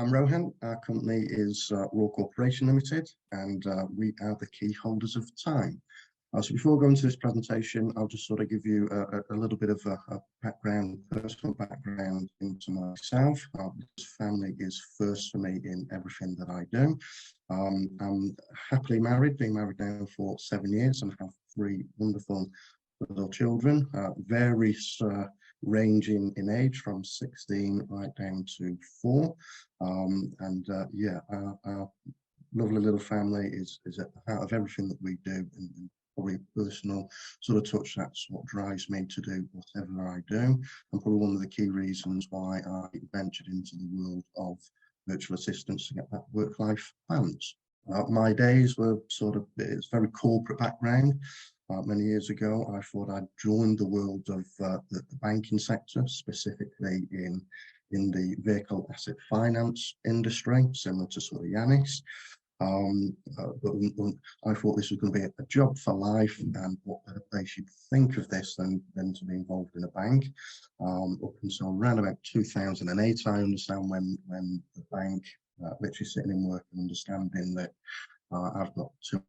I'm Rohan. Our company is Raw Corporation Limited, and we are the key holders of time. So before going into this presentation, I'll just sort of give you a little bit of a background, personal background into myself. Because family is first for me in everything that I do. I'm happily married, been married now for 7 years, and have 3 wonderful little children, various ranging in age from 16 right down to 4. Our lovely little family is at the heart of everything that we do, and probably a personal sort of touch. That's what drives me to do whatever I do, and probably one of the key reasons why I ventured into the world of virtual assistants to get that work-life balance. My days were it's very corporate background. Many years ago, I thought I'd joined the world of the banking sector, specifically in the vehicle asset finance industry, similar to sort of Yanis. But I thought this was going to be a job for life, and what better place you'd think of this than to be involved in a bank. Up until around about 2008, I understand when the bank, literally sitting in work and understanding that I've got 2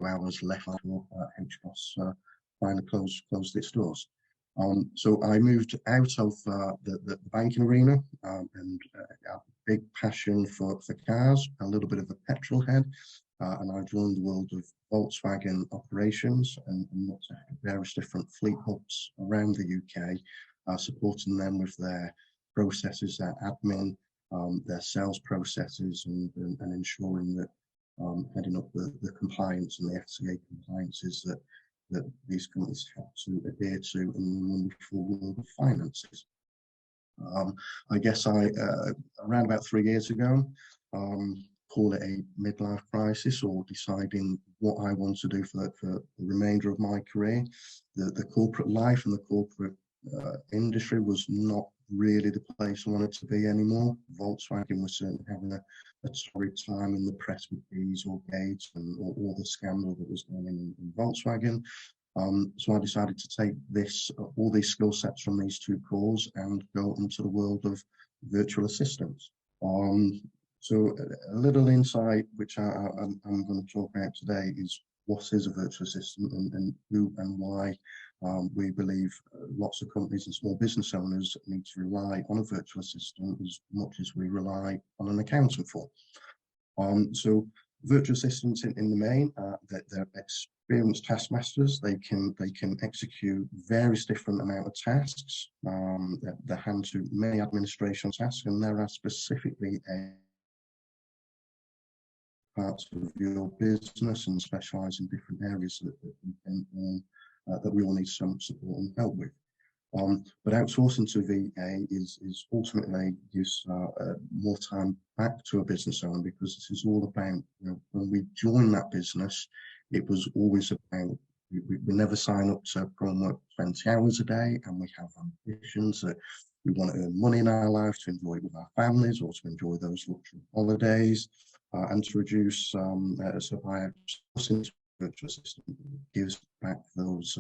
hours left before HBOS finally closed its doors. So I moved out of the banking arena, and a big passion for cars, a little bit of a petrol head, and I joined the world of Volkswagen operations and looked at various different fleet hubs around the UK, supporting them with their processes, their admin, their sales processes, and ensuring that heading up the compliance and the FCA compliances that these companies have to adhere to in the wonderful world of finances. I guess around about 3 years ago, call it a midlife crisis, or deciding what I want to do for the remainder of my career. The corporate life and the corporate industry was not really the place I wanted to be anymore. Volkswagen was certainly having a torrid time in the press with Dieselgate and all the scandal that was going on in Volkswagen. So I decided to take all these skill sets from these 2 calls and go into the world of virtual assistants. So a little insight, which I'm going to talk about today, is what is a virtual assistant and who and why we believe lots of companies and small business owners need to rely on a virtual assistant as much as we rely on an accountant for. So virtual assistants in the main, they're experienced taskmasters. They can execute various different amount of tasks. They're hand to many administration tasks, and there are specifically parts of your business and specialise in different areas that we all need some support and help with. But outsourcing to VA is ultimately gives more time back to a business owner, because this is all about, when we join that business, it was always about, we never sign up to go and work 20 hours a day, and we have ambitions that we want to earn money in our life to enjoy it with our families, or to enjoy those luxury holidays, and to reduce so by outsourcing to a virtual assistant gives back those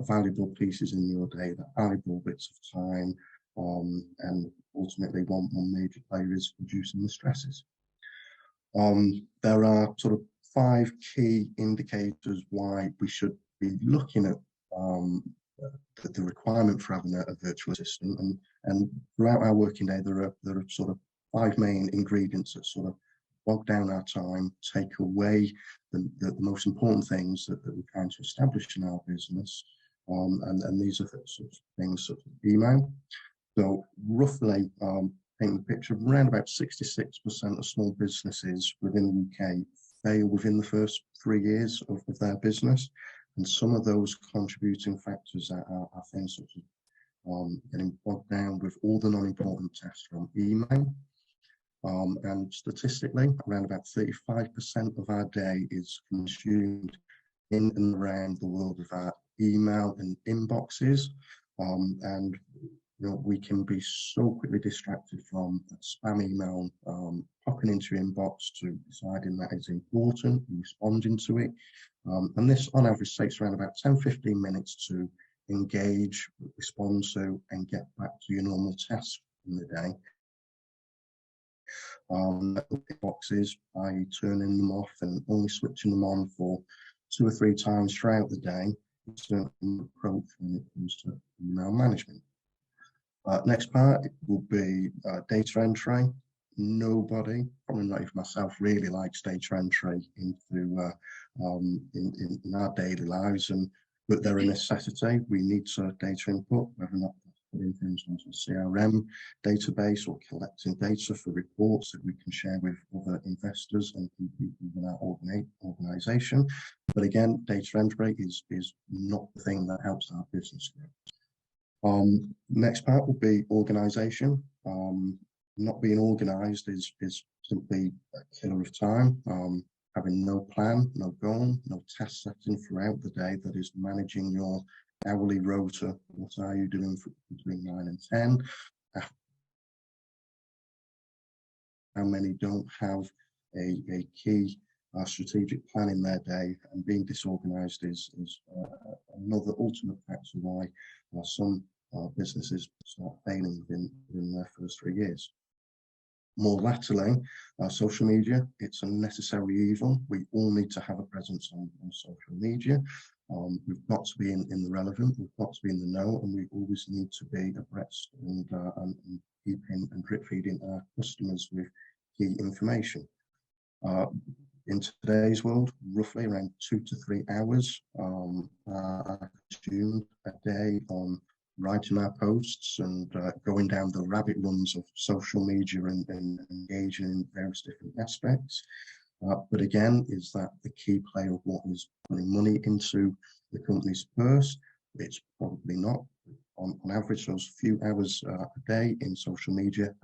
valuable pieces in your day, that valuable bits of time, and ultimately one major player is reducing the stresses. There are sort of 5 key indicators why we should be looking at the requirement for having a virtual assistant, and throughout our working day there are sort of 5 main ingredients that sort of bog down our time, take away the most important things that we're trying to establish in our business, and these are sorts of things such as email. So roughly, painting the picture, around about 66% of small businesses within the UK fail within the first 3 years of their business, and some of those contributing factors are things such as getting bogged down with all the non-important tasks from email. And statistically, around about 35% of our day is consumed in and around the world of our email and inboxes, and we can be so quickly distracted from that spam email popping into your inbox to deciding that it's important, responding to it, and this on average takes around about 10-15 minutes to engage, respond to, and get back to your normal tasks in the day. Boxes, i.e. turning them off and only switching them on for 2 or 3 times throughout the day, is certainly an approach when it comes to email management. Next part will be data entry. Nobody, probably not even myself, really likes data entry into in our daily lives, but they're a necessity. We need data input, whether or not putting things onto a CRM database or collecting data for reports that we can share with other investors and people within our organisation. But again, data entry is not the thing that helps our business grow. Next part will be organisation. Not being organised is simply a killer of time. Having no plan, no goal, no task setting throughout the day that is managing your hourly rota. What are you doing between 9 and 10? How many don't have a key strategic plan in their day, and being disorganised is another ultimate factor why some businesses start failing within their first 3 years. More latterly, social media, it's a necessary evil. We all need to have a presence on social media. We've got to be in the relevant, we've got to be in the know, and we always need to be abreast and keeping and drip feeding our customers with key information. In today's world, roughly around 2 to 3 hours are consumed a day on writing our posts and going down the rabbit runs of social media and engaging in various different aspects. But again, is that the key player of what is putting money into the company's purse? It's probably not. On average, those few hours a day in social media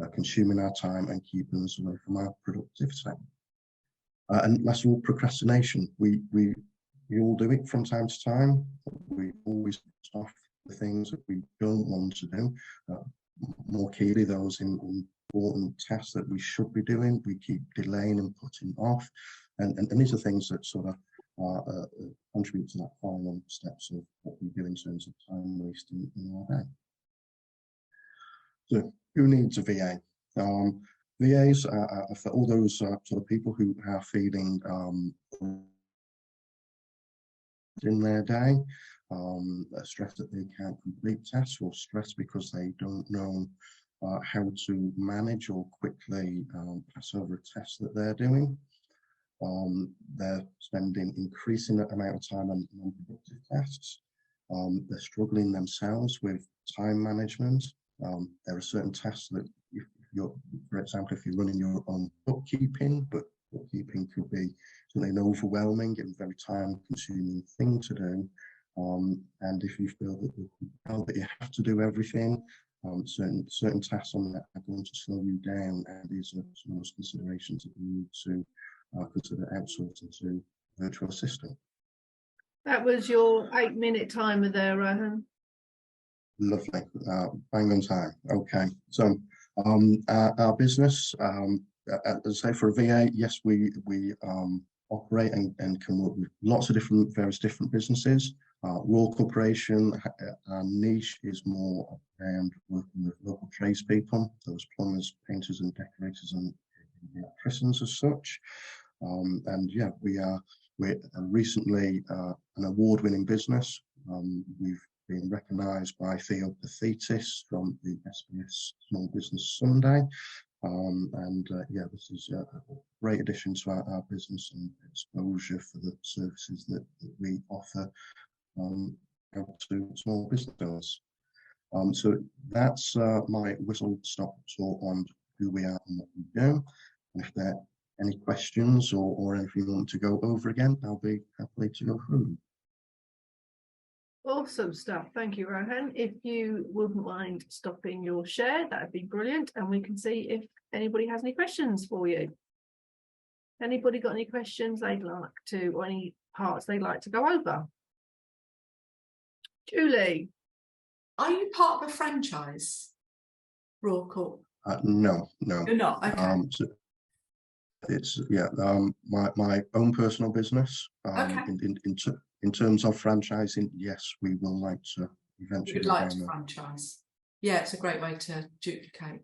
are consuming our time and keeping us away from our productivity. And last of all, procrastination. We all do it from time to time. We always put off the things that we don't want to do. More keenly, those important tasks that we should be doing, we keep delaying and putting off. And these are things that sort of contribute to that final steps of what we do in terms of time wasting in our day. So who needs a VA? VAs are for all those sort of people who are feeling in their day, stress that they can't complete tasks, or stress because they don't know how to manage or quickly pass over a test that they're doing. They're spending increasing amount of time on non-productive tasks. They're struggling themselves with time management. There are certain tasks that, if you're, for example, if you're running your own bookkeeping, but bookkeeping could be something overwhelming and very time-consuming thing to do. And if you feel that you have to do everything, certain tasks on that are going to slow you down, and these are some of those considerations that you need to consider outsourcing to a virtual assistant. That was your 8-minute timer there, Rohan. Lovely, bang on time. Okay, so our business, as I say, for a VA, yes, we operate and can work with lots of various different businesses. Royal Corporation, our niche is more around working with local tradespeople, those plumbers, painters and decorators and electricians as such. And yeah, we're recently an award-winning business. We've been recognised by Theo Pathetis from the SBS Small Business Sunday. Yeah, this is a great addition to our business and exposure for the services that we offer out to small business owners. So that's my whistle-stop tour on who we are and what we do. And if there are any questions or anything you want to go over again, I'll be happy to go through them. Awesome stuff. Thank you, Rohan. If you wouldn't mind stopping your share, that would be brilliant. And we can see if anybody has any questions for you. Anybody got any questions they'd like to, or any parts they'd like to go over? Julie. Are you part of a franchise, Royal Corp? No. You're not, okay. So it's my own personal business. Okay. In terms of franchising, yes, we will like to We eventually would go like down to there. franchise. Yeah, it's a great way to duplicate